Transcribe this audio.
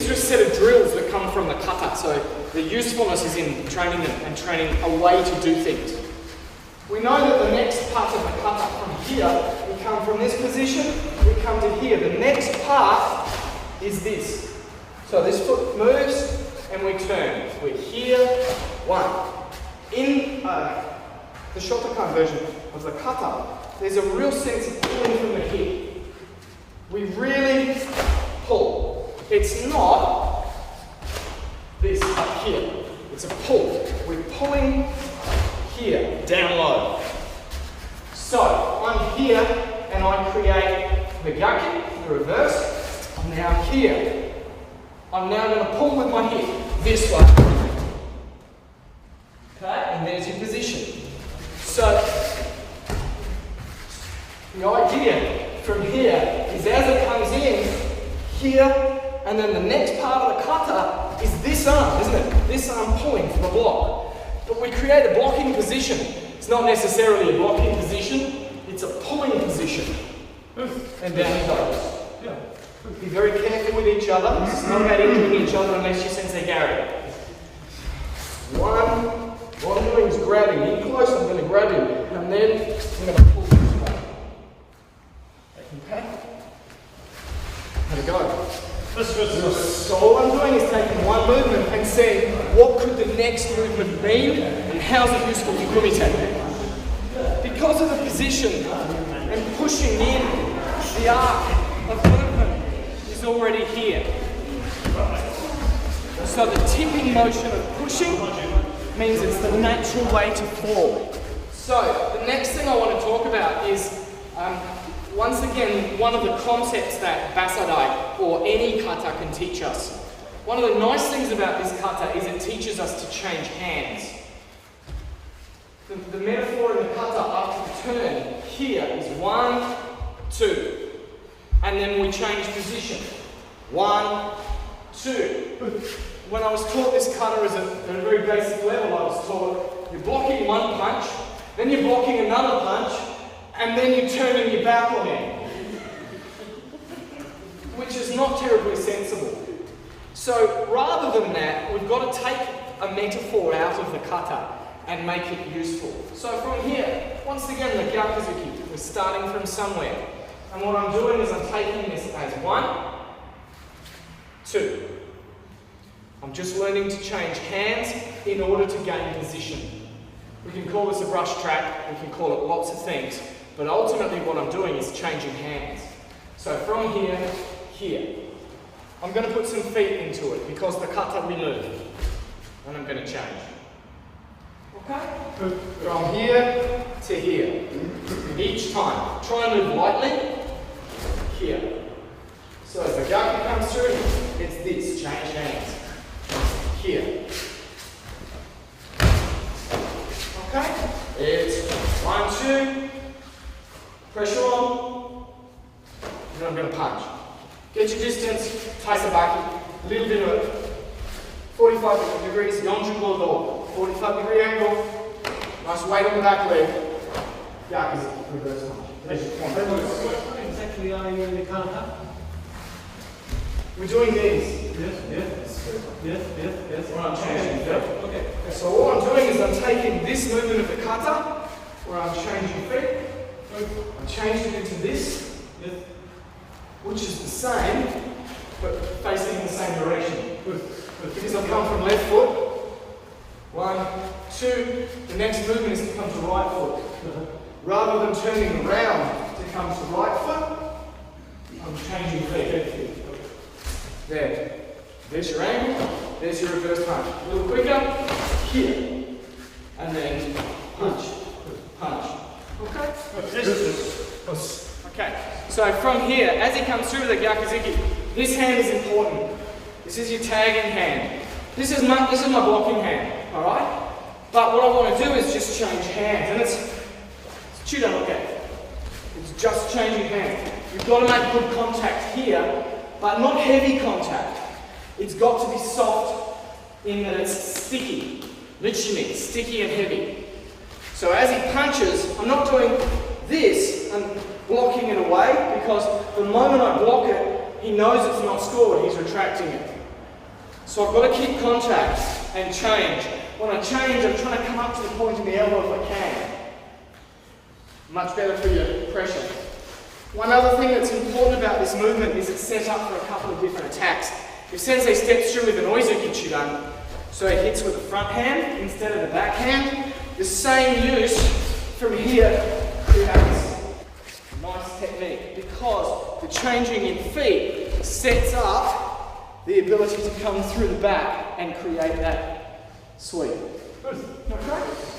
These are a set of drills that come from the kata, so the usefulness is in training them and training a way to do things. We know that the next part of the kata from here, we come from this position, we come to here. The next part is this. So this foot moves and we turn. We're here, one. In the Shotokan version of the kata, there's a real sense of pulling from the hip. We really pull. It's not this up here. It's a pull. We're pulling here, down low. So I'm here and I create the gyaki, the reverse. I'm now here. I'm now going to pull with my hip this way. Okay, and there's your position. So the idea from here is as it comes in, here, and then the next part of the kata is this arm, isn't it? This arm pulling for the block. But we create a blocking position. It's not necessarily a blocking position, it's a pulling position. And down it goes. Yeah. Be very careful with each other. It's not about injuring each other unless you Sensei Gary. One, what I'm doing is grabbing in close, I'm going to grab him, and then I'm going to pull this way. Okay? There we go. So all I'm doing is taking one movement and saying, what could the next movement be, and how's it useful to kumite? Because of the position and pushing in, the arc of movement is already here. So the tipping motion of pushing means it's the natural way to fall. So the next thing I want to talk about is once again, one of the concepts that Bassai Dai or any kata can teach us. One of the nice things about this kata is it teaches us to change hands. The metaphor in the kata after the turn here is 1, 2. And then we change position. 1, 2. When I was taught this kata at a very basic level, I was taught you're blocking one punch, then you're blocking another punch, and then you're turning your back on it, which is not terribly sensible. So rather than that, we've got to take a metaphor out of the kata and make it useful. So from here, once again, the gyakuzuki, we're starting from somewhere. And what I'm doing is I'm taking this as 1, 2. I'm just learning to change hands in order to gain position. We can call this a brush track, we can call it lots of things. But ultimately what I'm doing is changing hands. So from here, here. I'm going to put some feet into it because the kata we move. And I'm going to change. Okay? From here to here. Each time. Try and move lightly. Here. So as the gyaki comes through, it's this. Change hands. Here. Okay? It's 1, 2. Pressure on, and then I'm going to punch. Get your distance, taisabaki, a little bit of it. 45 degrees, 45-degree angle, nice weight on the back leg. Gyakuzuki, reverse punch. What exactly are you in the kata? We're doing these. Yes. What I'm changing. Okay. So all I'm doing is I'm taking this movement of the kata, where I'm changing feet. I'm changing it to this, which is the same, but facing in the same direction. Because I've come from left foot, 1, 2, the next movement is to come to right foot. Rather than turning around to come to right foot, I'm changing feet. There. There's your angle, there's your reverse punch. A little quicker, here. And then punch. Okay? Okay, so from here, as he comes through the gyakuzuki, this hand is important. This is your tagging hand. This is my blocking hand, alright? But what I want to do is just change hands, and it's chuda-no-ke. It's just changing hands. You've got to make good contact here, but not heavy contact. It's got to be soft in that it's sticky. Literally, sticky and heavy. So as he punches, I'm not doing this and blocking it away because the moment I block it, he knows it's not scored, he's retracting it. So I've got to keep contact and change. When I change, I'm trying to come up to the point of the elbow if I can. Much better for your pressure. One other thing that's important about this movement is it's set up for a couple of different attacks. If Sensei steps through with an oizukichidan, so he hits with the front hand instead of the back hand, the same use from here creates a nice technique because the changing in feet sets up the ability to come through the back and create that sweep. Good. Okay?